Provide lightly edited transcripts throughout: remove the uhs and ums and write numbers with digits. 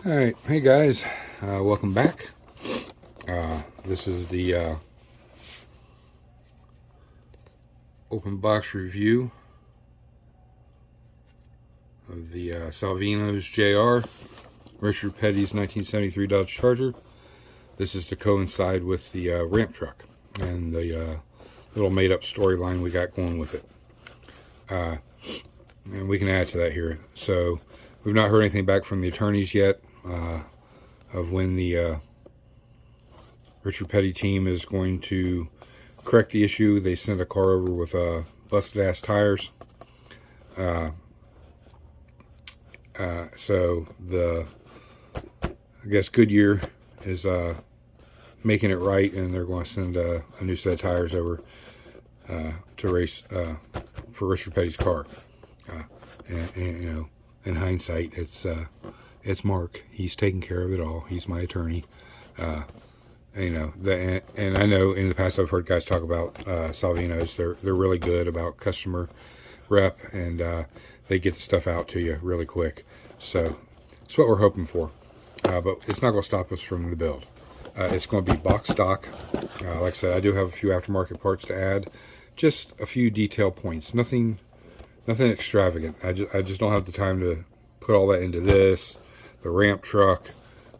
Alright, hey guys, welcome back. This is the open box review of the Salvino's JR, Richard Petty's 1973 Dodge Charger. This is to coincide with the ramp truck and the little made-up storyline we got going with it. And we can add to that here. So, we've not heard anything back from the attorneys yet of when the Richard Petty team is going to correct the issue. They sent a car over with busted ass tires. So I guess Goodyear is making it right, and they're going to send a new set of tires over to race for Richard Petty's car. And you know, in hindsight, it's Mark. He's taking care of it all. He's my attorney. You know, and I know in the past I've heard guys talk about Salvino's. They're really good about customer rep, and they get the stuff out to you really quick. So that's what we're hoping for. But it's not going to stop us from the build. It's going to be box stock. Like I said, I do have a few aftermarket parts to add. Just a few detail points. Nothing extravagant. I just don't have the time to put all that into this, the ramp truck,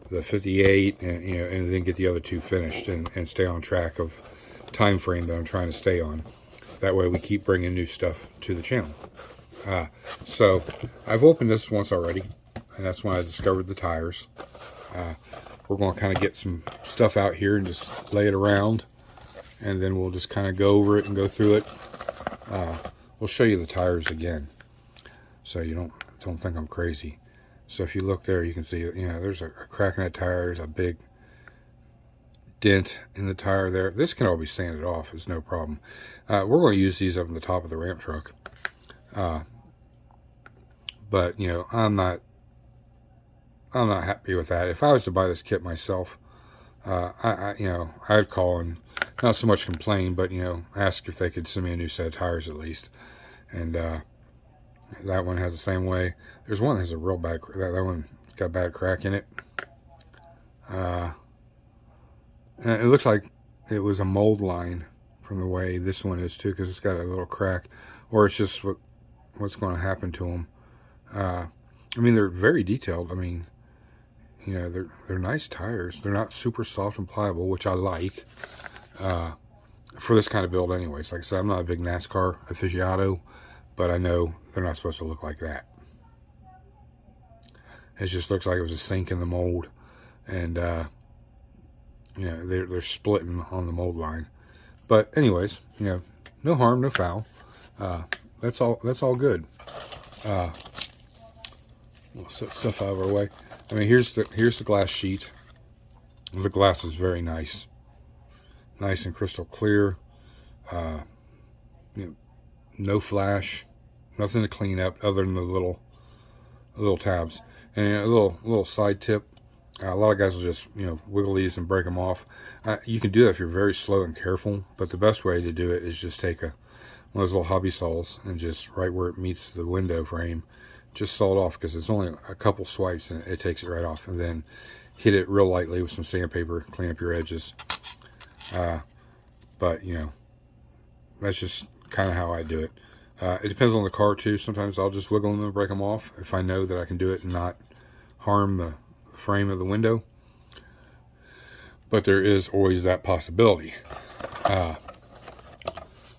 the 58, and you know, and then get the other two finished and stay on track of time frame that I'm trying to stay on. That way we keep bringing new stuff to the channel. So I've opened this once already, and that's when I discovered the tires. We're going to kind of get some stuff out here and just lay it around, and then we'll just kind of go over it and go through it. We'll show you the tires again, so you don't think I'm crazy. So if you look there, you can see, you know, there's a crack in that tire. There's a big dent in the tire there. This can all be sanded off. It's no problem. We're going to use these up on the top of the ramp truck. But you know, I'm not happy with that. If I was to buy this kit myself, you know, I'd call and not so much complain, but you know, ask if they could send me a new set of tires at least. And that one has the same way. There's one that has a real bad, that one got a bad crack in it. And it looks like it was a mold line from the way this one is too, because it's got a little crack, or it's just what's going to happen to them. I mean, they're very detailed. I mean, you know, they're nice tires. They're not super soft and pliable, which I like for this kind of build anyways. Like I said, I'm not a big NASCAR aficionado, but I know they're not supposed to look like that. It just looks like it was a sink in the mold, and you know, they're splitting on the mold line. But anyways, you know, no harm, no foul. That's all good. We'll set stuff out of our way. I mean, here's the glass sheet. The glass is very nice and crystal clear. You know, no flash, nothing to clean up other than the little tabs. And a little side tip. A lot of guys will just, you know, wiggle these and break them off. You can do that if you're very slow and careful, but the best way to do it is just take one of those little hobby saws and just right where it meets the window frame, just saw it off, because it's only a couple swipes and it takes it right off. And then hit it real lightly with some sandpaper, clean up your edges. But you know, that's just kind of how I do it. It depends on the car too. Sometimes I'll just wiggle them and break them off if I know that I can do it and not harm the frame of the window. But there is always that possibility.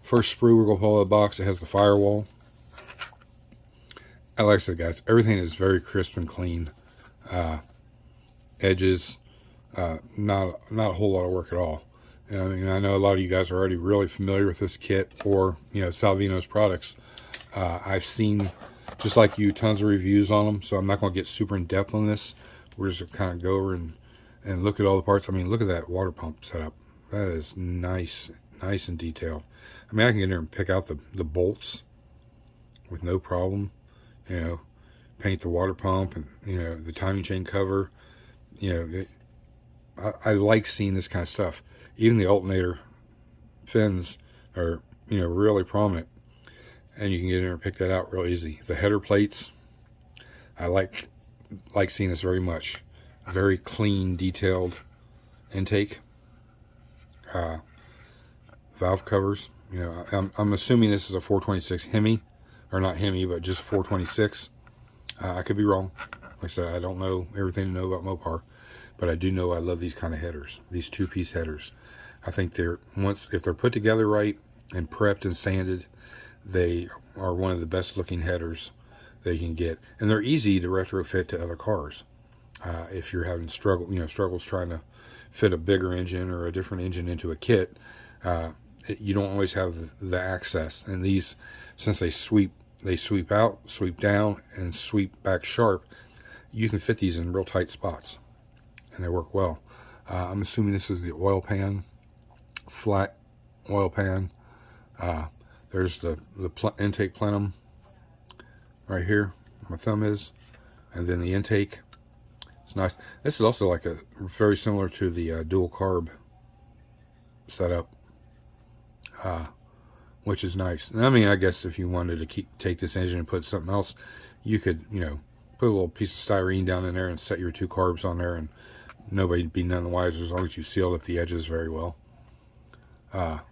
First sprue we're going to pull out of the box, it has the firewall. Like I said, guys, everything is very crisp and clean. Edges, not a whole lot of work at all. And I mean, I know a lot of you guys are already really familiar with this kit, or you know, Salvino's products. I've seen, just like you, tons of reviews on them, so I'm not going to get super in depth on this. We're just going to kind of go over and look at all the parts. I mean, look at that water pump setup. That is nice and detailed. I mean, I can get in there and pick out the bolts with no problem. You know, paint the water pump, and you know, the timing chain cover. You know, I like seeing this kind of stuff. Even the alternator fins are, you know, really prominent, and you can get in there and pick that out real easy. The header plates, I like seeing this very much. very clean, detailed intake. Valve covers. You know, I'm assuming this is a 426 Hemi, or not Hemi, but just 426. I could be wrong. Like I said, I don't know everything to know about Mopar, but I do know I love these kind of headers, these two-piece headers. I think if they're put together right and prepped and sanded, they are one of the best looking headers they can get, and they're easy to retrofit to other cars. If you're having struggles trying to fit a bigger engine or a different engine into a kit, you don't always have the access. And these, since they sweep out, sweep down, and sweep back sharp, you can fit these in real tight spots, and they work well. I'm assuming this is the oil pan, flat oil pan. There's the intake plenum right here, my thumb is, and then the intake. It's nice. This is also like very similar to the dual carb setup, which is nice. And I mean, I guess if you wanted to take this engine and put something else, you could, put a little piece of styrene down in there and set your two carbs on there, and nobody'd be none the wiser as long as you sealed up the edges very well. But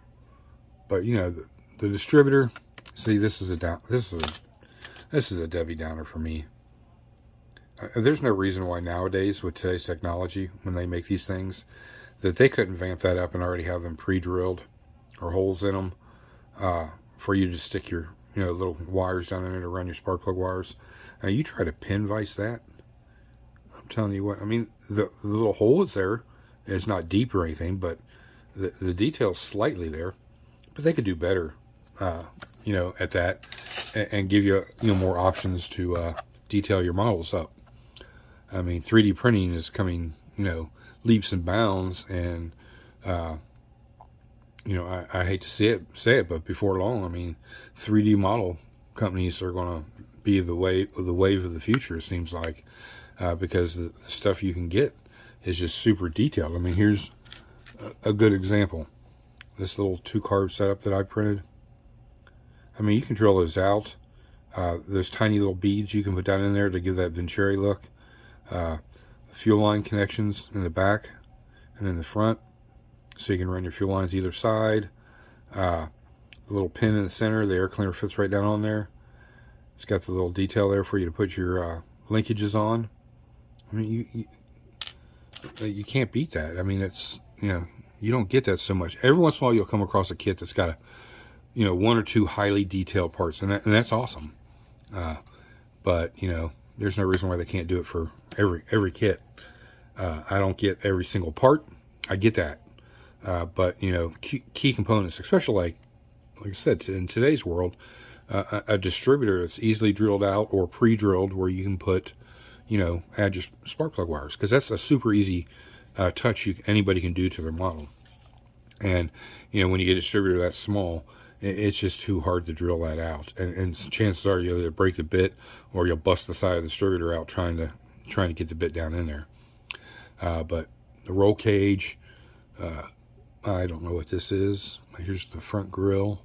the distributor, see, this is a Debbie Downer for me. There's no reason why nowadays, with today's technology, when they make these things, that they couldn't vamp that up and already have them pre-drilled or holes in them for you to stick your little wires down in there to run your spark plug wires. Now you try to pin vise that, I'm telling you what, I mean, the little hole is there. It's not deep or anything, but the detail's slightly there. But they could do better, at that, and give you more options to detail your models up. I mean, 3D printing is coming, leaps and bounds, and I hate to say it, but before long, I mean, 3D model companies are going to be the wave of the future. It seems like, because the stuff you can get is just super detailed. I mean, here's a good example. This little 2-carb setup that I printed. I mean, you can drill those out. There's tiny little beads you can put down in there to give that Venturi look. Fuel line connections in the back and in the front, so you can run your fuel lines either side. The little pin in the center, the air cleaner fits right down on there. It's got the little detail there for you to put your linkages on. I mean, you can't beat that. I mean, it's, you don't get that so much. Every once in a while, you'll come across a kit that's got one or two highly detailed parts, and that's awesome. But there's no reason why they can't do it for every kit. I don't get every single part. I get that. But key components, especially like I said, in today's world, a distributor that's easily drilled out or pre-drilled, where you can put, add your spark plug wires, because that's a super easy touch anybody can do to their model. And when you get a distributor that small, it's just too hard to drill that out, and chances are you'll either break the bit or you'll bust the side of the distributor out trying to get the bit down in there. But the roll cage, I don't know what this is. Here's the front grille,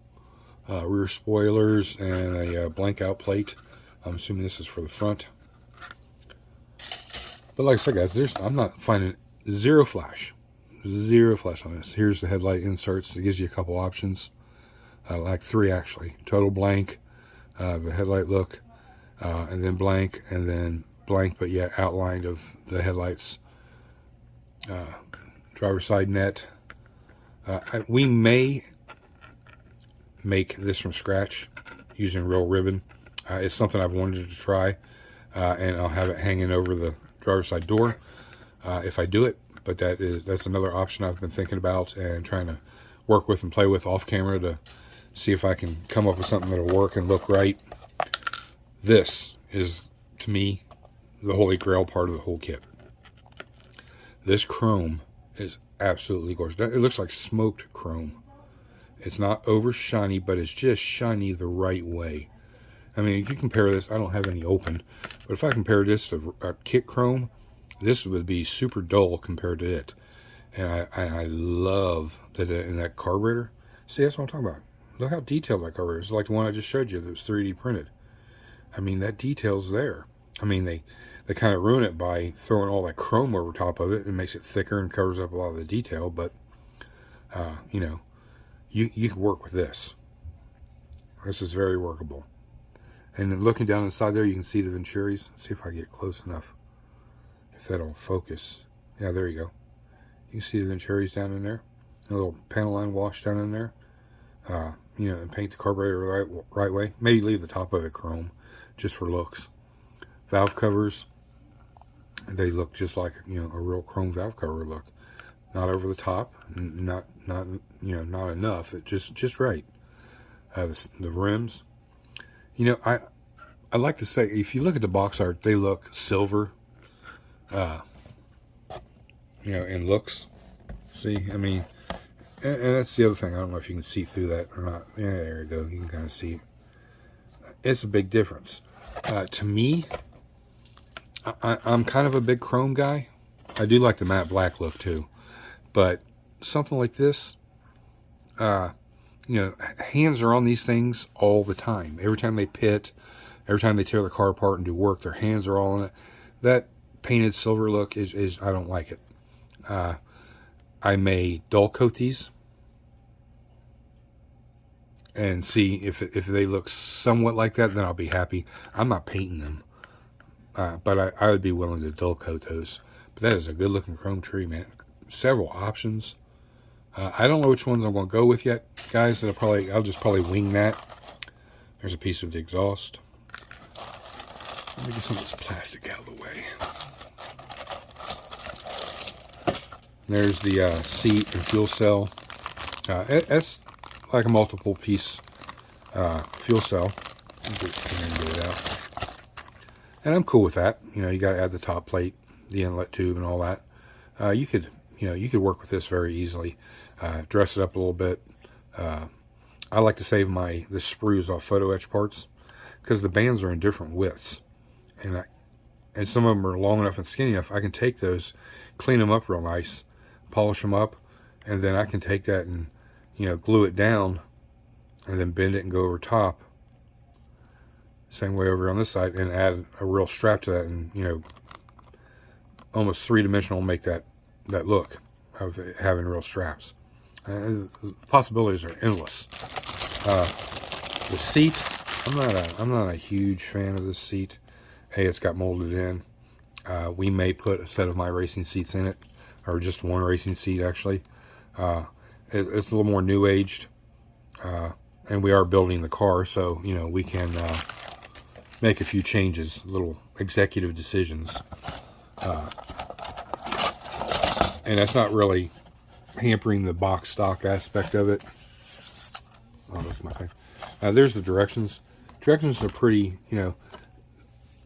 rear spoilers, and a blank out plate. I'm assuming this is for the front. But like I said, guys, I'm not finding zero flash on this. Here's the headlight inserts. It gives you a couple options. Like 3 actually. Total blank, the headlight look, and then blank, but yet outlined of the headlights. Driver's side net. We may make this from scratch using real ribbon. It's something I've wanted to try, and I'll have it hanging over the driver's side door if I do it. But that's another option I've been thinking about and trying to work with and play with off camera to see if I can come up with something that'll work and look right. This is, to me, the holy grail part of the whole kit. This chrome is absolutely gorgeous. It looks like smoked chrome. It's not over shiny, but it's just shiny the right way. I mean, if you compare this, I don't have any open, but if I compare this to a kit chrome, this would be super dull compared to it. And I love that in that carburetor. See, that's what I'm talking about. Look how detailed that carburetor is. It's like the one I just showed you that was 3D printed. I mean, that detail's there. I mean, they they kind of ruin it by throwing all that chrome over top of it. It makes it thicker and covers up a lot of the detail, but you know, you can work with this. This is very workable. And then looking down inside there, you can see the Venturis. Let's see if I get close enough, if that'll focus. Yeah, there you go. You can see the Venturis down in there. A little panel line wash down in there. You know, and paint the carburetor the right way. Maybe leave the top of it chrome, just for looks. Valve covers, they look just like, you know, a real chrome valve cover would look. Not over the top, not you know, not enough. It just right. The rims, you know, I like to say, if you look at the box art, they look silver. You know, in looks. See, I mean, and that's the other thing. I don't know if you can see through that or not. Yeah, there you go. You can kind of see. It's a big difference. To me, I'm kind of a big chrome guy. I do like the matte black look too. But something like this, you know, hands are on these things all the time. Every time they pit, every time they tear the car apart and do work, their hands are all on it. That painted silver look is I don't like it. I may dull coat these and see if they look somewhat like that, then I'll be happy. I'm not painting them, but I would be willing to dull coat those. But that is a good looking chrome tree, man. Several options. I don't know which ones I'm going to go with yet, guys. I'll just probably wing that. There's a piece of the exhaust. Let me get some of this plastic out of the way. There's the seat and fuel cell. It's like a multiple piece fuel cell. Get it out. And I'm cool with that. You know, you got to add the top plate, the inlet tube, and all that. You could work with this very easily. Dress it up a little bit. I like to save the sprues off photo etch parts because the bands are in different widths, and some of them are long enough and skinny enough. I can take those, clean them up real nice, polish them up, and then I can take that and, you know, glue it down and then bend it and go over top. Same way over on this side, and add a real strap to that, and, you know, almost three-dimensional, make that look of having real straps. The possibilities are endless. The seat, I'm not a huge fan of this seat. Hey, it's got molded in. We may put a set of my racing seats in it, or just one racing seat actually. It's a little more new aged, and we are building the car, so you know we can make a few changes, little executive decisions, and that's not really hampering the box stock aspect of it. Oh, that's my thing. There's the directions. Directions are pretty, you know,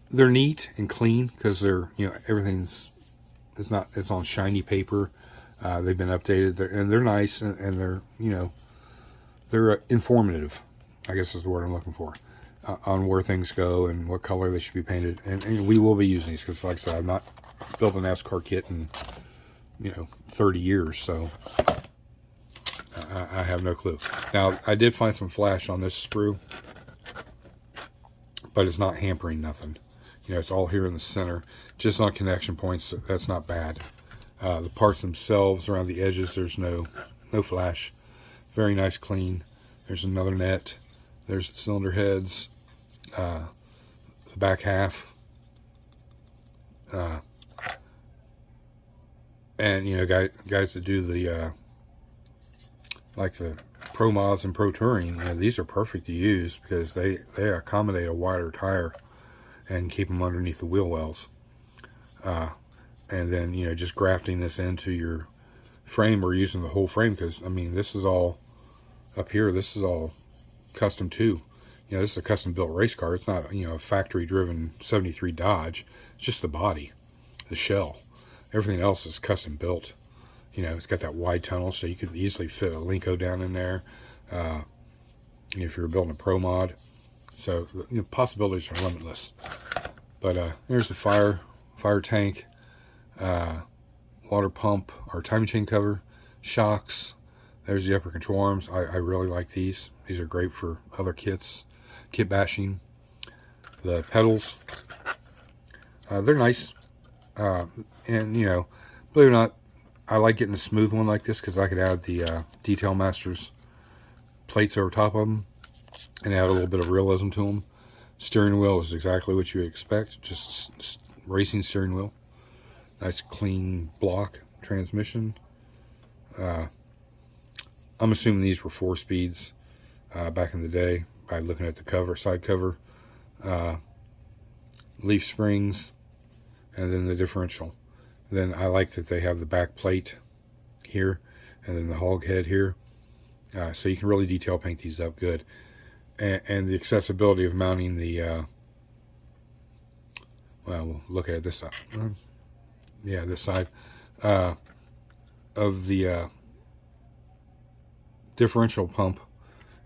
they're neat and clean because they're, you know, it's on shiny paper. They've been updated, and they're nice, and they're, you know, they're informative, I guess is the word I'm looking for, on where things go and what color they should be painted. And we will be using these because, like I said, I've not built a NASCAR kit in, you know, 30 years, so I have no clue. Now, I did find some flash on this sprue, but it's not hampering nothing. You know, it's all here in the center, just on connection points. That's not bad. The parts themselves around the edges, there's no flash. Very nice, clean. There's another net. There's the cylinder heads. The back half. And you know, guys that do the like the Pro Mods and Pro Touring, you know, these are perfect to use because they accommodate a wider tire and keep them underneath the wheel wells. And then, you know, just grafting this into your frame or using the whole frame, because I mean, this is all up here. This is all custom too. You know, this is a custom built race car. It's not, you know, a factory driven 73 Dodge. It's just the body, the shell. Everything else is custom built. You know, it's got that wide tunnel, so you could easily fit a Linko down in there if you're building a Pro Mod. So, you know, possibilities are limitless. But there's the fire tank, water pump, or timing chain cover, shocks. There's the upper control arms. I really like these. These are great for other kit bashing. The pedals. They're nice. And, you know, believe it or not, I like getting a smooth one like this because I could add the Detail Masters plates over top of them and add a little bit of realism to them. Steering wheel is exactly what you would expect, just racing steering wheel. Nice clean block transmission. I'm assuming these were 4 speeds back in the day by looking at the cover, side cover. Leaf springs, and then the differential. Then I like that they have the back plate here, and then the hog head here. So you can really detail paint these up good. And the accessibility of mounting the, well, we'll look at this side. Yeah, this side of the differential pump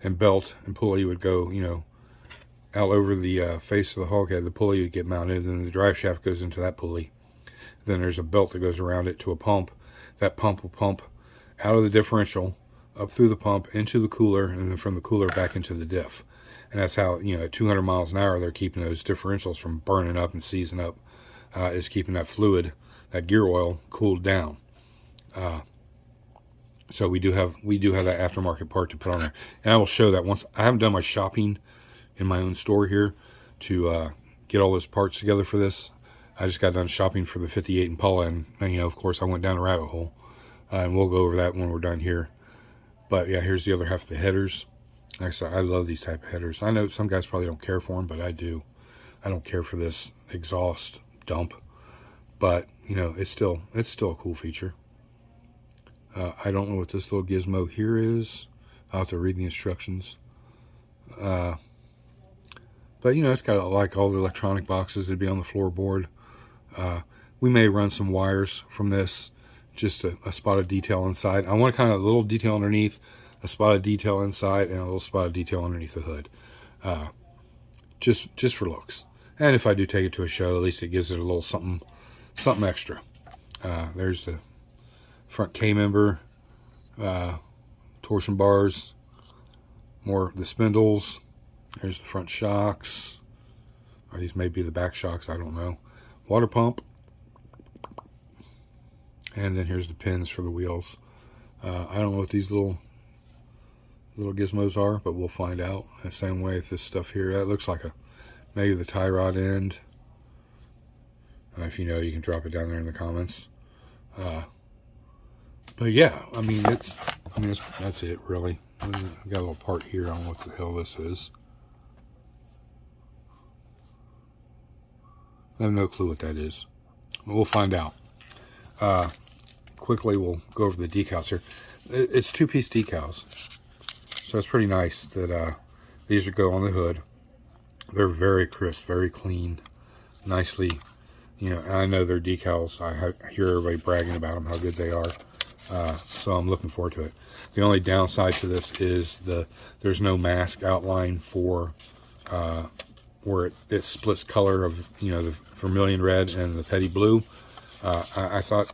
and belt and pulley would go, you know, out over the face of the hog head. The pulley would get mounted, and then the drive shaft goes into that pulley. Then there's a belt that goes around it to a pump. That pump will pump out of the differential, up through the pump, into the cooler, and then from the cooler back into the diff. And that's how, you know, at 200 miles an hour, they're keeping those differentials from burning up and seizing up, is keeping that fluid, that gear oil, cooled down. So we do have that aftermarket part to put on there. And I will show that once. I haven't done my shopping in my own store here to get all those parts together for this. I just got done shopping for the 58 Impala, and you know, of course, I went down a rabbit hole. And we'll go over that when we're done here. But yeah, here's the other half of the headers. Like I said, I love these type of headers. I know some guys probably don't care for them, but I do. I don't care for this exhaust dump, but you know, it's still a cool feature. I don't know what this little gizmo here is. I'll have to read the instructions. But you know, it's got like all the electronic boxes that'd be on the floorboard. We may run some wires from this, just a spot of detail inside. I want kind of a little detail underneath, a spot of detail inside, and a little spot of detail underneath the hood. Just for looks. And if I do take it to a show, at least it gives it a little something extra. There's the front K-member, torsion bars, more of the spindles. There's the front shocks, or these may be the back shocks, I don't know. Water pump, and then here's the pins for the wheels. I don't know what these little gizmos are, but we'll find out. The same way with this stuff here. That looks like maybe the tie rod end. If you know, you can drop it down there in the comments. But yeah, I mean that's it really. I've got a little part here. I don't know what the hell this is. I have no clue what that is. But we'll find out. Quickly, we'll go over the decals here. It's 2-piece decals. So it's pretty nice that these would go on the hood. They're very crisp, very clean, nicely. You know, I know they're decals. I hear everybody bragging about them, how good they are. So I'm looking forward to it. The only downside to this is there's no mask outline for where it splits color of, you know, the vermilion red and the petty blue. I thought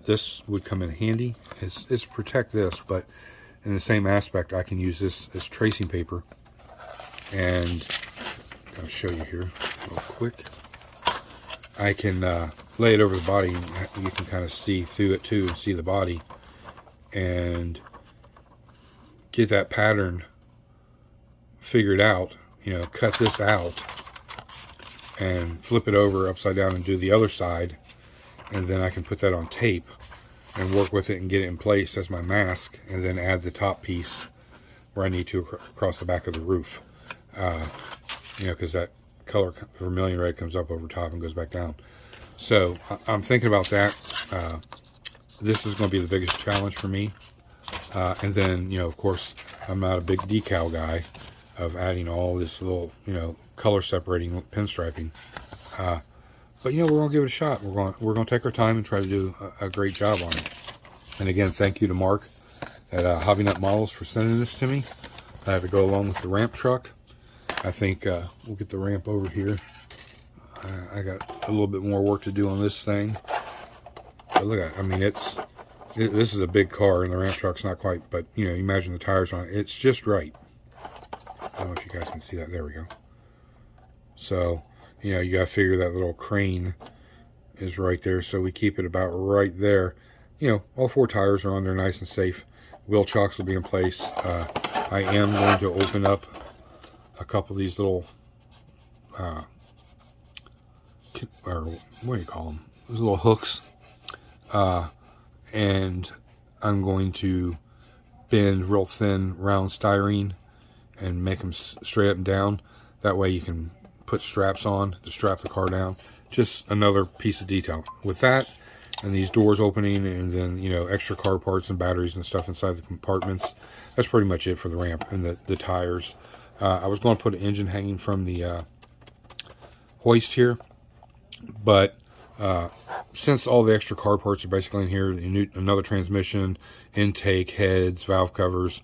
this would come in handy. It's to protect this, but in the same aspect, I can use this as tracing paper. And I'll show you here real quick. I can lay it over the body, and you can kind of see through it too, and see the body, and get that pattern figured out. You know, cut this out and flip it over upside down and do the other side, and then I can put that on tape and work with it and get it in place as my mask, and then add the top piece where I need to across the back of the roof. You know, because that color vermilion red comes up over top and goes back down. So I'm thinking about that. This is going to be the biggest challenge for me. And then, you know, of course, I'm not a big decal guy of adding all this little, you know, color separating pinstriping. But you know, we're going to give it a shot. We're going to take our time and try to do a great job on it. And again, thank you to Mark at Hobby Nut Models for sending this to me. I have to go along with the ramp truck. I think we'll get the ramp over here. I got a little bit more work to do on this thing. But look at it. I mean, this is a big car, and the ramp truck's not quite, but you know, imagine the tires on it. It's just right. I don't know if you guys can see that. There we go. So You know, you got to figure that little crane is right there, so we keep it about right there. You know, all 4 tires are on there nice and safe. Wheel chocks will be in place. I am going to open up a couple of these little, or what do you call them? Those little hooks. And I'm going to bend real thin round styrene and make them straight up and down. That way you can put straps on to strap the car down. Just another piece of detail. With that, and these doors opening, and then, you know, extra car parts and batteries and stuff inside the compartments, that's pretty much it for the ramp and the tires. I was going to put an engine hanging from the hoist here, but since all the extra car parts are basically in here, another transmission, intake, heads, valve covers,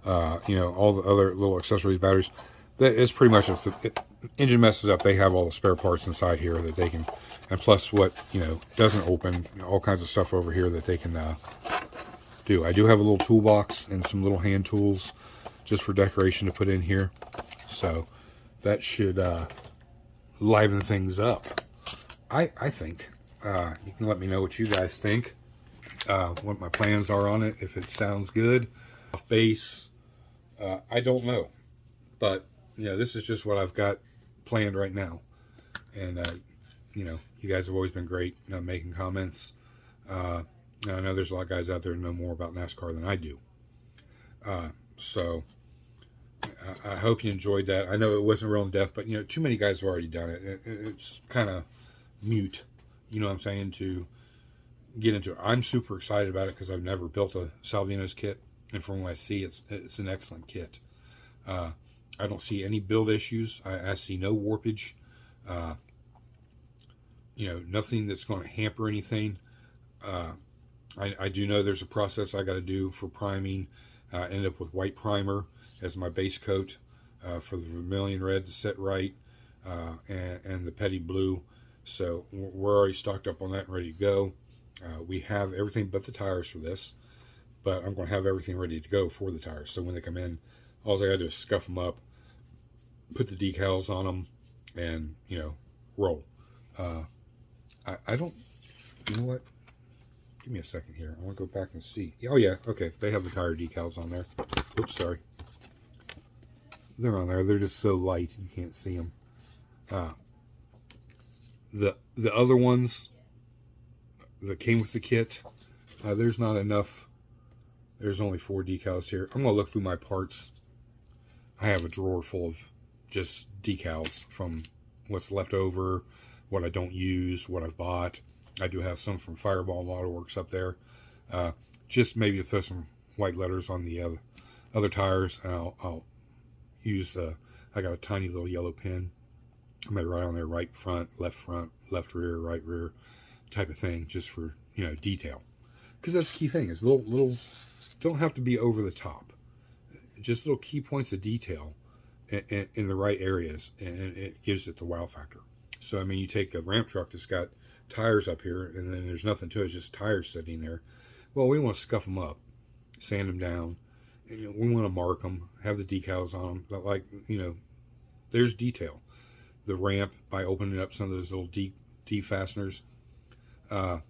you know, all the other little accessories, batteries, that is pretty much, if the engine messes up, they have all the spare parts inside here that they can, and plus what, you know, doesn't open, all kinds of stuff over here that they can do. I do have a little toolbox and some little hand tools just for decoration to put in here, so that should liven things up. I think. You can let me know what you guys think, what my plans are on it, if it sounds good. Off base, I don't know, but you know, this is just what I've got planned right now. And you know, you guys have always been great making comments. I know there's a lot of guys out there who know more about NASCAR than I do, so I hope you enjoyed that. I know it wasn't real in depth, but you know, too many guys have already done it. It's kind of mute, you know what I'm saying, to get into it. I'm super excited about it because I've never built a Salvino's kit, and from what I see, it's an excellent kit. I don't see any build issues. I see no warpage. You know, nothing that's going to hamper anything. I do know there's a process I got to do for priming. End up with white primer as my base coat for the vermilion red to set right, and the petty blue. So we're already stocked up on that and ready to go. We have everything but the tires for this, but I'm going to have everything ready to go for the tires. So when they come in, all I got to do is scuff them up, put the decals on them, and, you know, roll. I don't, you know what? Give me a second here. I want to go back and see. Oh, yeah. Okay. They have the tire decals on there. Oops, sorry. They're on there. They're just so light you can't see them. The other ones that came with the kit, there's not enough. There's only 4 decals here. I'm going to look through my parts. I have a drawer full of just decals from what's left over, what I don't use, what I've bought. I do have some from Fireball Model Works up there. Just maybe to throw some white letters on the other tires. And I'll use I got a tiny little yellow pen. I may write on there right front, left rear, right rear type of thing, just for, you know, detail. Because that's the key thing, is little don't have to be over the top. Just little key points of detail in the right areas, and it gives it the wow factor. So, I mean, you take a ramp truck that's got tires up here, and then there's nothing to it, just tires sitting there. Well, we want to scuff them up, sand them down. And, you know, we want to mark them, have the decals on them. But, like, you know, there's detail. The ramp, by opening up some of those little D fasteners, or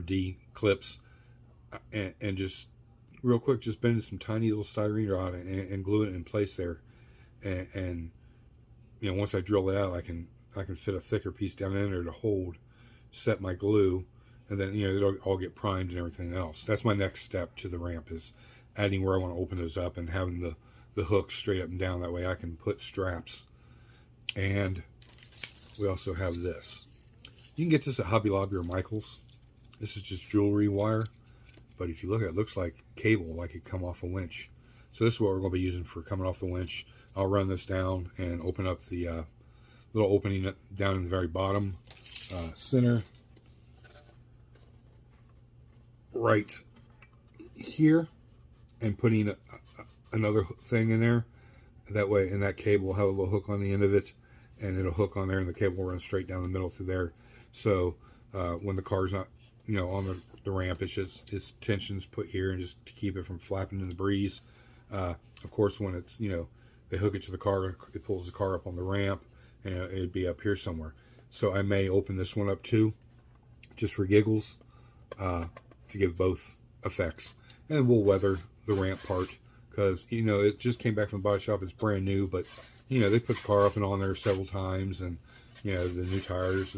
D clips, and just real quick, just bending some tiny little styrene rod and gluing it in place there. And you know, once I drill it out, I can fit a thicker piece down in there to hold, set my glue, and then, you know, it'll all get primed and everything else. That's my next step to the ramp, is adding where I want to open those up and having the hooks straight up and down. That way I can put straps. And we also have this. You can get this at Hobby Lobby or Michael's. This is just jewelry wire, but if you look at it, it looks like cable, like it come off a winch. So this is what we're going to be using for coming off the winch. I'll run this down and open up the little opening down in the very bottom center right here, and putting another thing in there. That way, and that cable will have a little hook on the end of it, and it'll hook on there, and the cable will run straight down the middle through there. So when the car's not, you know, on the ramp, its tension's put here, and just to keep it from flapping in the breeze. Of course, when it's, you know, they hook it to the car, it pulls the car up on the ramp, and it'd be up here somewhere. So I may open this one up too, just for giggles, to give both effects. And we'll weather the ramp part, because, you know, it just came back from the body shop. It's brand new, but, you know, they put the car up and on there several times, and, you know, the new tires,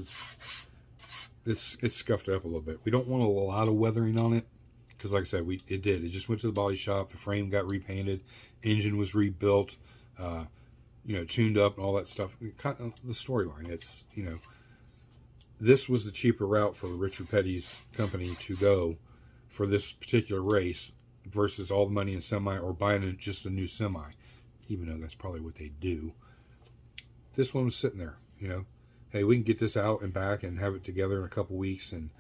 it's scuffed up a little bit. We don't want a lot of weathering on it, because like I said, it just went to the body shop. The frame got repainted, engine was rebuilt, you know, tuned up and all that stuff. Kind of the storyline. It's, you know, this was the cheaper route for Richard Petty's company to go for this particular race versus all the money in semi or buying just a new semi, even though that's probably what they do. This one was sitting there, you know. Hey, we can get this out and back and have it together in a couple weeks and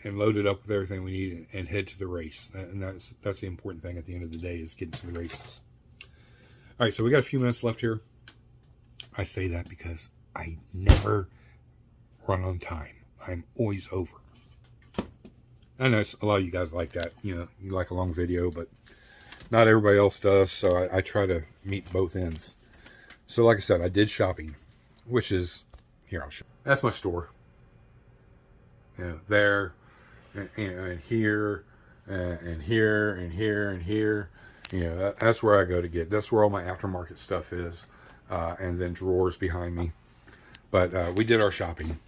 load it up with everything we need and head to the race. And that's the important thing at the end of the day, is getting to the races. All right, so we got a few minutes left here. I say that because I never run on time. I'm always over. I know a lot of you guys like that. You know, you like a long video, but not everybody else does. So I try to meet both ends. So like I said, I did shopping, which is, here, I'll show you. That's my store. You know, there, and here, and here, and here, and here. You know, that's where I go to get. That's where all my aftermarket stuff is, and then drawers behind me. But we did our shopping,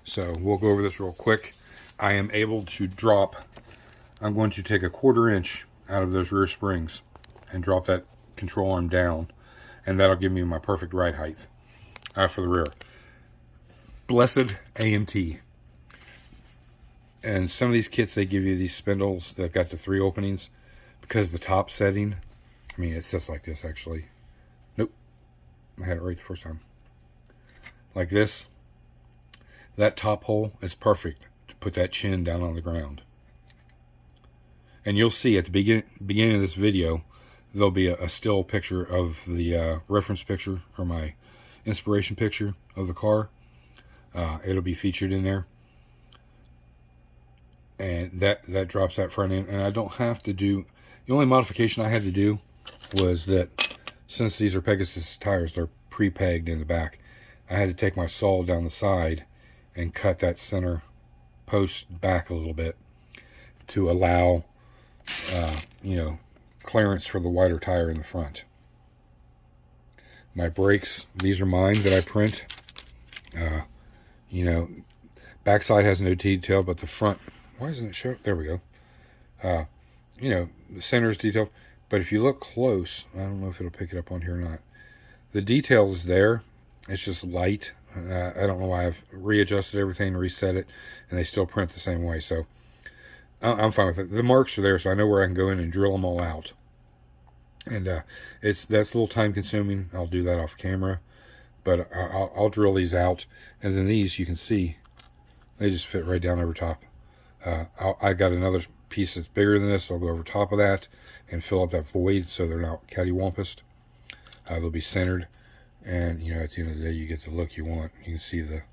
so we'll go over this real quick. I am able to drop. I'm going to take a 1/4 inch out of those rear springs and drop that control arm down, and that'll give me my perfect ride height for the rear. Blessed AMT. And some of these kits, they give you these spindles that got the 3 openings, because the top setting, I mean, it sits like this actually. Nope, I had it right the first time. Like this. That top hole is perfect to put that chin down on the ground. And you'll see at the beginning of this video, there'll be a still picture of the reference picture, or my inspiration picture of the car. It'll be featured in there. And that drops that front end. And I don't have to do, the only modification I had to do was that, since these are Pegasus tires, they're pre-pegged in the back, I had to take my saw down the side and cut that center post back a little bit to allow, you know, clearance for the wider tire in the front. My brakes, these are mine that I print. You know, backside has no detail, but the front, why doesn't it show? There we go. You know, the center is detailed, but if you look close, I don't know if it'll pick it up on here or not. The detail is there. It's just light. I don't know why. I've readjusted everything, reset it, and they still print the same way. So I'm fine with it. The marks are there, so I know where I can go in and drill them all out. And that's a little time consuming. I'll do that off camera, but I'll drill these out, and then these, you can see, they just fit right down over top. I got another piece that's bigger than this, so I'll go over top of that and fill up that void so they're not cattywampus. They'll be centered, and you know, at the end of the day, you get the look you want. You can see the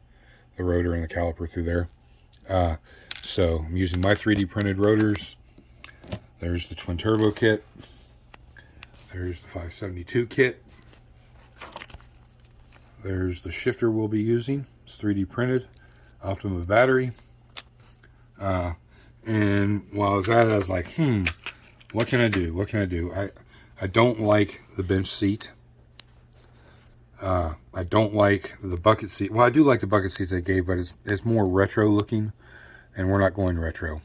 rotor and the caliper through there. So I'm using my 3D printed rotors. There's the twin turbo kit. There's the 572 kit. There's the shifter we'll be using. It's 3D printed. Optima battery. And while I was at it, I was like, what can I do? What can I do? I don't like the bench seat. I don't like the bucket seat. Well, I do like the bucket seats they gave, but it's more retro looking, and we're not going retro.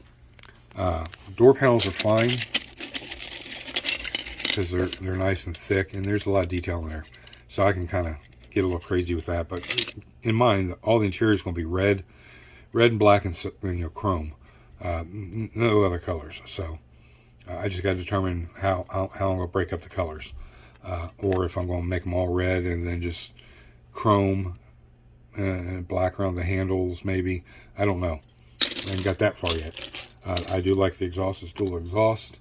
Door panels are fine because they're nice and thick, and there's a lot of detail in there, so I can kind of get a little crazy with that. But in mind, all the interior is going to be red and black, and you know, chrome. No other colors. So I just got to determine how I'm going to break up the colors, or if I'm going to make them all red and then just chrome and black around the handles, maybe. I don't know. I haven't got that far yet. I do like the exhaust. It's dual exhaust.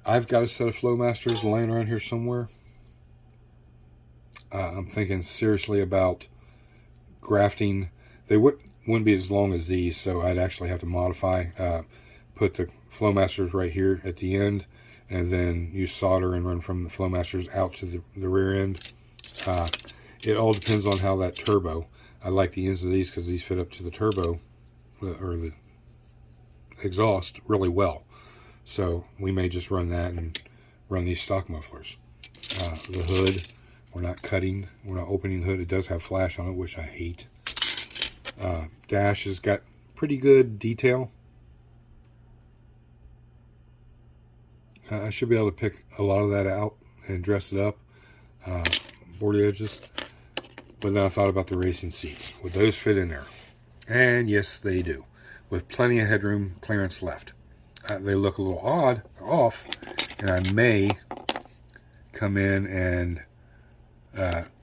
I've got a set of Flowmasters laying around here somewhere. I'm thinking seriously about grafting. They wouldn't be as long as these, so I'd actually have to modify. Put the Flowmasters right here at the end, and then use solder and run from the Flowmasters out to the rear end. It all depends on how that turbo. I like the ends of these because these fit up to the turbo or the exhaust really well. So we may just run that and run these stock mufflers. The hood, we're not cutting, we're not opening the hood. It does have flash on it, which I hate. Dash has got pretty good detail. I should be able to pick a lot of that out and dress it up. Board edges. But then I thought about the racing seats. Would those fit in there? And yes, they do. With plenty of headroom clearance left. They look a little odd, off, and I may come in and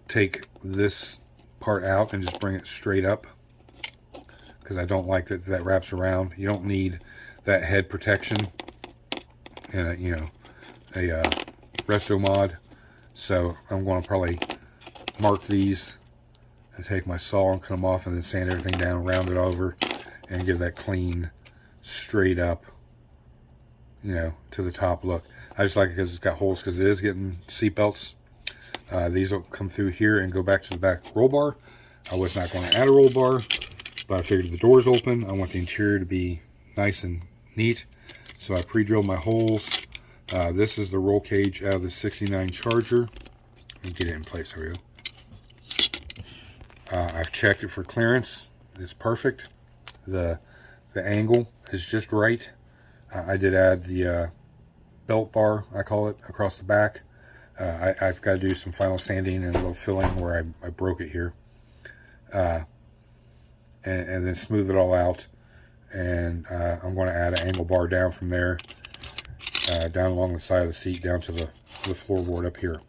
take this part out and just bring it straight up, because I don't like that wraps around. You don't need that head protection in a resto mod. So I'm going to probably mark these and take my saw and cut them off, and then sand everything down, round it over, and give that clean, straight up, to the top look. I just like it because it's got holes, because it is getting seat belts. These will come through here and go back to the back roll bar. I was not going to add a roll bar, but I figured the door's open. I want the interior to be nice and neat, so I pre-drilled my holes. This is the roll cage out of the 69 Charger. Let me get it in place. There we go. I've checked it for clearance. It's perfect. The angle is just right. I did add the belt bar, I call it, across the back. I've got to do some final sanding and a little filling where I broke it here. And then smooth it all out. And I'm going to add an angle bar down from there, down along the side of the seat, down to the floorboard up here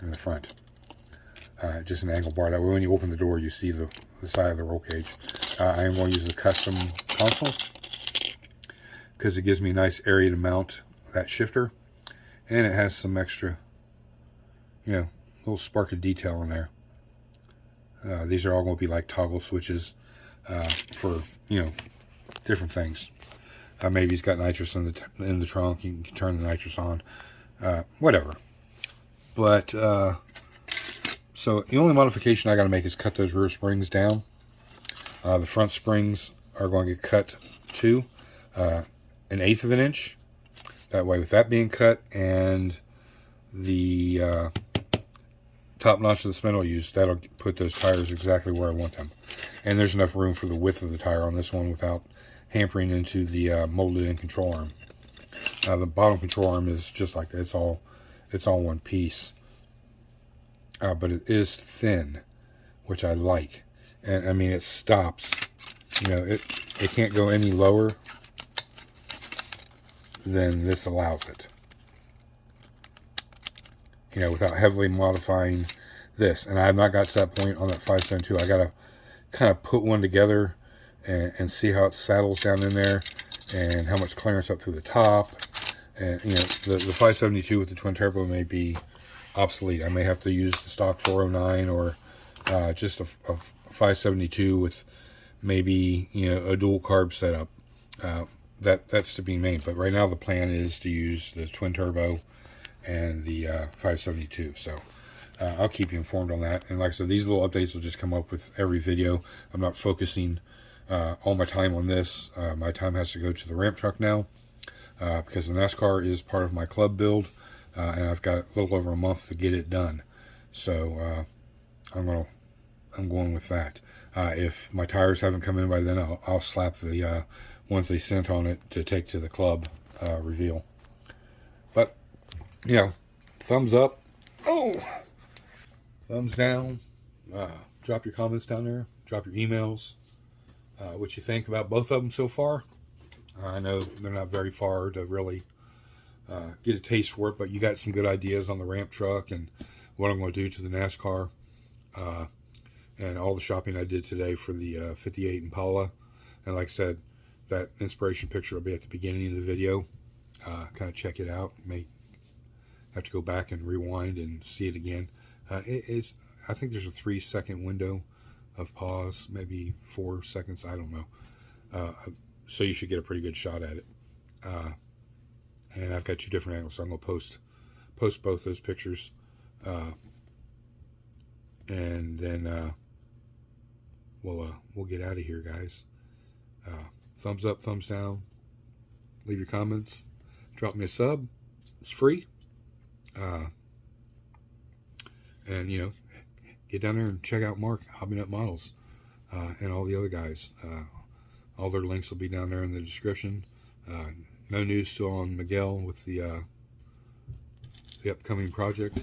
in the front. Just an angle bar. That way when you open the door, you see the side of the roll cage. I am going to use the custom console, because it gives me a nice area to mount that shifter. And it has some extra, little spark of detail in there. These are all going to be like toggle switches for, different things. Maybe he's got nitrous in the trunk. You can turn the nitrous on. Whatever. But, so the only modification I got to make is cut those rear springs down. The front springs are going to get cut to 1/8 of an inch. That way, with that being cut and the top notch of the spindle used, that'll put those tires exactly where I want them. And there's enough room for the width of the tire on this one without hampering into the molded in control arm. The bottom control arm is just like that. It's all one piece. But it is thin, which I like. And I mean, it stops. It can't go any lower than this allows it. Without heavily modifying this. And I have not got to that point on that 572. I got to kind of put one together and see how it saddles down in there, and how much clearance up through the top. And the 572 with the twin turbo may be obsolete. I may have to use the stock 409 or just a 572 with maybe a dual carb setup. That's to be made. But right now the plan is to use the twin turbo and the 572. So I'll keep you informed on that. And like I said, these little updates will just come up with every video. I'm not focusing all my time on this. My time has to go to the ramp truck now, because the NASCAR is part of my club build. And I've got a little over a month to get it done. So I'm going with that. If my tires haven't come in by then, I'll slap the ones they sent on it to take to the club reveal. But thumbs up. Oh, thumbs down. Drop your comments down there. Drop your emails. What you think about both of them so far. I know they're not very far to really get a taste for it, but you got some good ideas on the ramp truck and what I'm going to do to the NASCAR, and all the shopping I did today for the 58 Impala. And like I said, that inspiration picture will be at the beginning of the video. Kind of check it out. You may have to go back and rewind and see it again. I think there's a 3-second window of pause, maybe 4 seconds, I don't know. So you should get a pretty good shot at it. and I've got 2 different angles, so I'm going to post both those pictures, and then we'll get out of here, guys. Thumbs up, thumbs down, leave your comments, drop me a sub, it's free, and you know, get down there and check out Mark, Hobby Nut Models, and all the other guys. All their links will be down there in the description. No news still on Miguel with the upcoming project.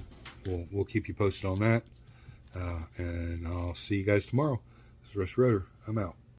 We'll keep you posted on that, and I'll see you guys tomorrow. This is Russ Roeder. I'm out.